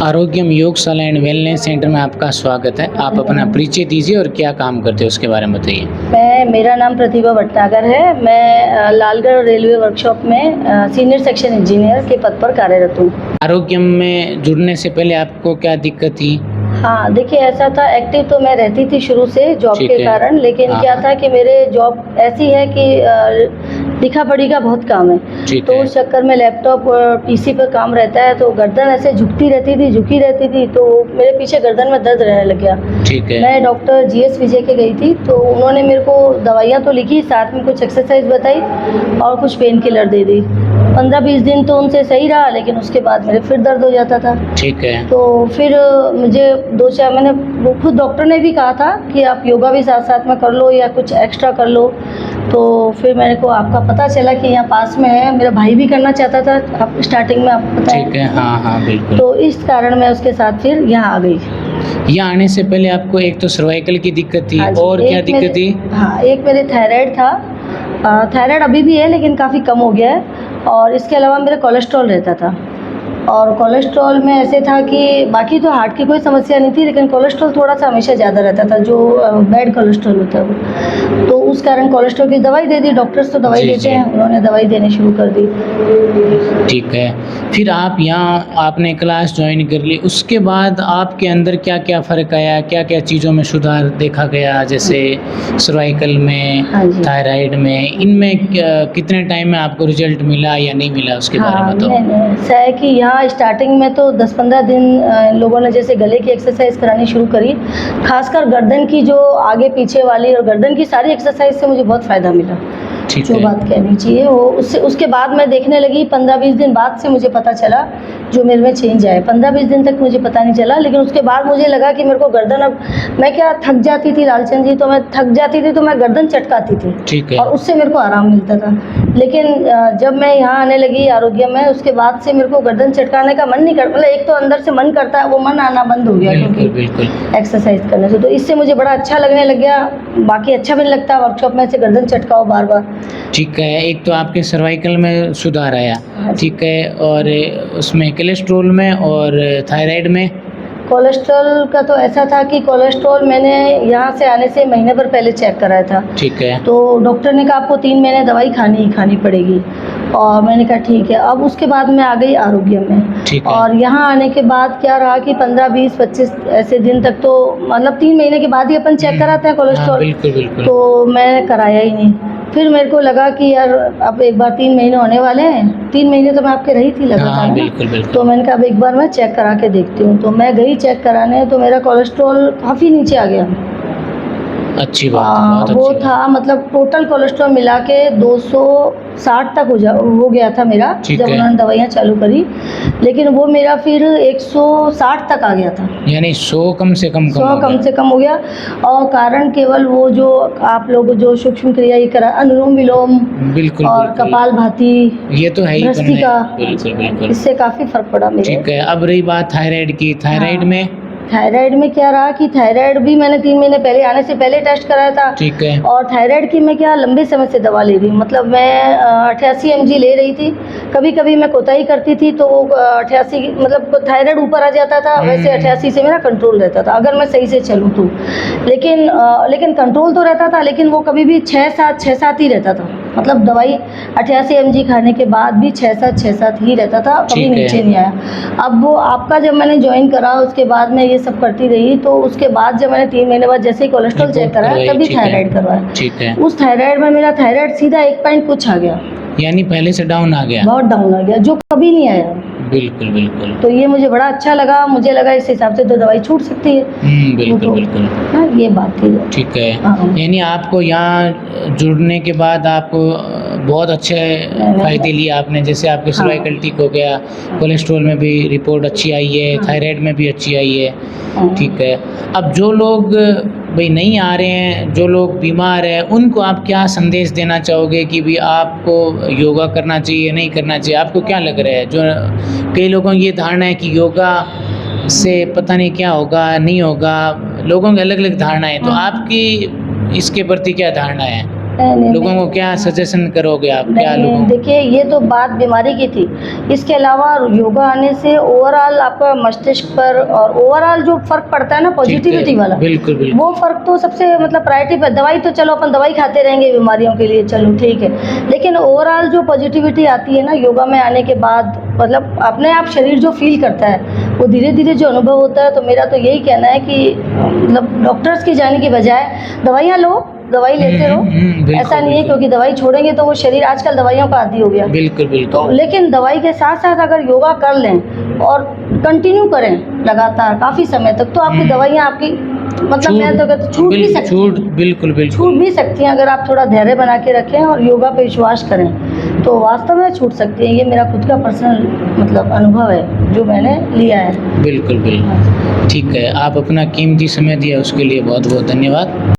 Arogyam योगशाला and wellness centre में आपका स्वागत है। आप अपना परिचय दीजिए और क्या काम करते हो उसके बारे में बताइए। मेरा नाम प्रतिभा भटनागर है। मैं लालगढ़ रेलवे वर्कशॉप में सीनियर सेक्शन इंजीनियर के पद पर कार्यरत हूँ। आरोग्यम में जुड़ने से पहले आपको क्या दिक्कत थी? हाँ, देखिए ऐसा था, एक्टिव तो मैं रहती थी शुरू से जॉब ठीक के है। कारण, लेकिन हाँ, क्या हाँ। था कि मेरे जॉब ऐसी है कि लिखा पढ़ी का बहुत काम है। ठीक तो है। उस चक्कर में लैपटॉप और पीसी पर काम रहता है, तो गर्दन ऐसे झुकी रहती थी, तो मेरे पीछे गर्दन में दर्द रहने लग गया। ठीक है। मैं डॉक्टर जीएस विजय के गई थी, तो उन्होंने मेरे को दवाइयाँ तो लिखी, साथ में कुछ एक्सरसाइज बताई और कुछ पेन किलर दे दी। 15-20 दिन तो उनसे सही रहा, लेकिन उसके बाद मेरे फिर दर्द हो जाता था। ठीक है। तो फिर मुझे 2-4 मैंने वो खुद डॉक्टर ने भी कहा था कि आप योगा भी साथ साथ में कर लो या कुछ एक्स्ट्रा कर लो। तो फिर मेरे को आपका पता चला कि यहाँ पास में है, मेरा भाई भी करना चाहता था, आप स्टार्टिंग में आपको पता ठीक है। हाँ, हाँ, बिल्कुल। तो इस कारण मैं उसके साथ फिर यहाँ आ गई। यहाँ आने से पहले आपको एक तो सर्वाइकल की दिक्कत थी, हाँ जी, और क्या एक दिक्कत मेरे थी? हाँ, एक मेरे थायराइड था। थायराइड अभी भी है, लेकिन काफ़ी कम हो गया है। और इसके अलावा मेरा कोलेस्ट्रॉल रहता था, और कोलेस्ट्रॉल में ऐसे था कि बाकी तो हार्ट की कोई समस्या नहीं थी, लेकिन कोलेस्ट्रॉल थोड़ा सा हमेशा ज़्यादा रहता था, जो बैड कोलेस्ट्रॉल होता है वो। तो उस कारण कोलेस्ट्रॉल की दवाई दे दी, डॉक्टर्स तो दवाई जी, देते जी। हैं, उन्होंने दवाई देनी शुरू कर दी। ठीक है। फिर आप यहाँ आपने क्लास ज्वाइन कर ली, उसके बाद आपके अंदर क्या-क्या फ़र्क आया? क्या-क्या चीज़ों में सुधार देखा गया? जैसे सर्वाइकल में, हाँ जी। थायराइड में, इनमें कितने टाइम में आपको रिज़ल्ट मिला या नहीं मिला उसके बारे हाँ, में बताओ? नहीं, ऐसा है कि यहाँ स्टार्टिंग में तो 10-15 दिन इन लोगों ने जैसे गले की एक्सरसाइज करानी शुरू करी, खासकर गर्दन की, जो आगे पीछे वाली और गर्दन की सारी एक्सरसाइज से मुझे बहुत फ़ायदा मिला। ठीक जो है। बात कहनी चाहिए वो, उसके बाद मैं देखने लगी, 15-20 दिन बाद से मुझे पता चला जो मेरे में चेंज आया। 15-20 दिन तक मुझे पता नहीं चला, लेकिन उसके बाद मुझे लगा कि मेरे को गर्दन, अब मैं क्या थक जाती थी लालचंद जी, तो मैं थक जाती थी तो मैं गर्दन चटकाती थी, ठीक है। और उससे मेरे को आराम मिलता था। लेकिन जब मैं यहाँ आने लगी आरोग्य में, उसके बाद से मेरे को गर्दन चटकाने का मन नहीं कर, मतलब एक तो अंदर से मन करता है, वो मन आना बंद हो गया बिल्कुल, क्योंकि बिल्कुल। एक्सरसाइज करने से। तो इससे मुझे बड़ा अच्छा लगने लग गया। बाकी अच्छा भी नहीं लगता वर्कशॉप में से गर्दन चटकाओ बार-बार। ठीक है, एक तो आपके सर्वाइकल में सुधार आया, हाँ जी। ठीक है, और उसमें कोलेस्ट्रॉल में और थायराइड में? कोलेस्ट्रॉल का तो ऐसा था कि कोलेस्ट्रॉल मैंने यहाँ से आने से महीने भर पहले चेक कराया था। ठीक है। तो डॉक्टर ने कहा आपको 3 महीने दवाई खानी ही खानी पड़ेगी, और मैंने कहा ठीक है। अब उसके बाद मैं आ गई आरोग्य में, ठीक है। और यहाँ आने के बाद क्या रहा कि 15-20-25 ऐसे दिन तक तो, मतलब 3 महीने के बाद ही अपन चेक कराते हैं हाँ, कोलेस्ट्रॉल। बिल्कुल, बिल्कुल। तो मैं कराया ही नहीं। फिर मेरे को लगा कि यार अब एक बार 3 महीने होने वाले हैं, 3 महीने तो मैं आपके रही थी लगातार, हाँ, है ना? बिल्कुल, बिल्कुल। तो मैंने कहा अब एक बार मैं चेक करा के देखती हूँ। तो मैं गई चेक कराने, तो मेरा कोलेस्ट्रॉल काफ़ी नीचे आ गया। अच्छी बात है, बहुत वो अच्छी बात। था, मतलब टोटल कोलेस्ट्रॉल मिला के 260 तक हो गया था मेरा, ठीक जब है। उन्होंने दवाइयाँ चालू करी। लेकिन वो मेरा फिर 160 तक आ गया था। यानी 100 कम से कम 100 हो कम गया। से कम हो गया। और कारण केवल वो जो आप लोग जो सूक्ष्म क्रिया ये करा, अनुलोम विलोम बिल्कुल, और बिल्कुल। कपालभाति, ये तो है ही भ्रष्टिका, बिल्कुल, बिल्कुल। इससे काफ़ी फ़र्क पड़ा मेरे। ठीक है, अब रही बात थायराइड की, थायराइड हाँ, में? थायराइड में क्या रहा कि थायराइड भी मैंने 3 महीने पहले आने से पहले टेस्ट कराया था। ठीक है। और थायराइड की मैं क्या लंबे समय से दवा ले रही हूँ, मतलब मैं 88 mg ले रही थी। कभी कभी मैं कोताही करती थी, तो 88, मतलब थायराइड ऊपर आ जाता था, वैसे 88 से मेरा कंट्रोल रहता था अगर मैं सही से चलूँ तो। लेकिन कंट्रोल तो रहता था, लेकिन वो कभी भी 6-7 ही रहता था, मतलब दवाई 88 mg खाने के बाद भी 6-7 ही रहता था, कभी ठीक है। नीचे नहीं आया। अब वो आपका जब मैंने ज्वाइन करा, उसके बाद मैं ये सब करती रही, तो उसके बाद जब मैंने 3 महीने बाद जैसे ही कोलेस्ट्रॉल चेक रिपोर्ट कराया, करवाई, तभी ठीक है। थायराइड करवाया। ठीक है। उस थायराइड में मेरा थायराइड सीधा 1 पॉइंट कुछ आ गया, यानी पहले से डाउन आ गया। बहुत डाउन आ गया, जो कभी नहीं आया। बिल्कुल, बिल्कुल। तो ये मुझे बड़ा अच्छा लगा, मुझे लगा इस हिसाब से तो दवाई छूट सकती है। बिल्कुल, बिल्कुल। हाँ, ये बात थी। ठीक है। हाँ। यानी आपको यहाँ जुड़ने के बाद आपको बहुत अच्छे फ़ायदे लिए आपने, जैसे आपके सर्वाइकल ठीक हो गया, कोलेस्ट्रॉल में भी रिपोर्ट अच्छी आई है, थायराइड में भी अच्छी आई है, ठीक है। अब जो लोग भाई नहीं आ रहे हैं, जो लोग बीमार हैं, उनको आप क्या संदेश देना चाहोगे कि भी आपको योगा करना चाहिए, नहीं करना चाहिए? आपको क्या लग रहा है? जो कई लोगों की ये धारणा है कि योगा से पता नहीं क्या होगा, नहीं होगा, लोगों की अलग-अलग धारणाएँ, तो आपकी इसके प्रति क्या धारणा है? नहीं, लोगों को क्या सजेशन करोगे आप, क्या नहीं, लोगों देखिए ये तो बात बीमारी की थी। इसके अलावा योगा आने से ओवरऑल आपका मस्तिष्क पर और ओवरऑल जो फ़र्क पड़ता है ना पॉजिटिविटी वाला, बिल्कुल बिल्कुल वो फ़र्क तो सबसे मतलब प्रायोरिटी पे। दवाई तो चलो अपन दवाई खाते रहेंगे बीमारियों के लिए, चलो ठीक है, लेकिन ओवरऑल जो पॉजिटिविटी आती है ना योगा में आने के बाद, मतलब अपने आप शरीर जो फील करता है वो धीरे धीरे जो अनुभव होता है, तो मेरा तो यही कहना है कि मतलब डॉक्टर्स के जाने की बजाय दवाइयाँ लो, दवाई लेते रहो। बिल्कुल, ऐसा नहीं है बिल्कुल। क्योंकि दवाई छोड़ेंगे तो वो शरीर आजकल दवाइयों का आदी हो गया। बिल्कुल तो बिल्कुल लेकिन दवाई के साथ साथ अगर योगा कर लें और कंटिन्यू करें लगातार काफ़ी समय तक, तो आपकी दवाइयाँ आपकी मतलब मैं तो कहती छूट भी सकती छूट हैं। बिल्कुल छूट बिल्कुल भी सकती हैं अगर आप थोड़ा धैर्य बना के रखें और योगा पे विश्वास करें, तो वास्तव में छूट सकती हैं। ये मेरा खुद का पर्सनल मतलब अनुभव है जो मैंने लिया है। बिल्कुल बिल्कुल ठीक है, आप अपना कीमती समय दिया उसके लिए बहुत बहुत धन्यवाद।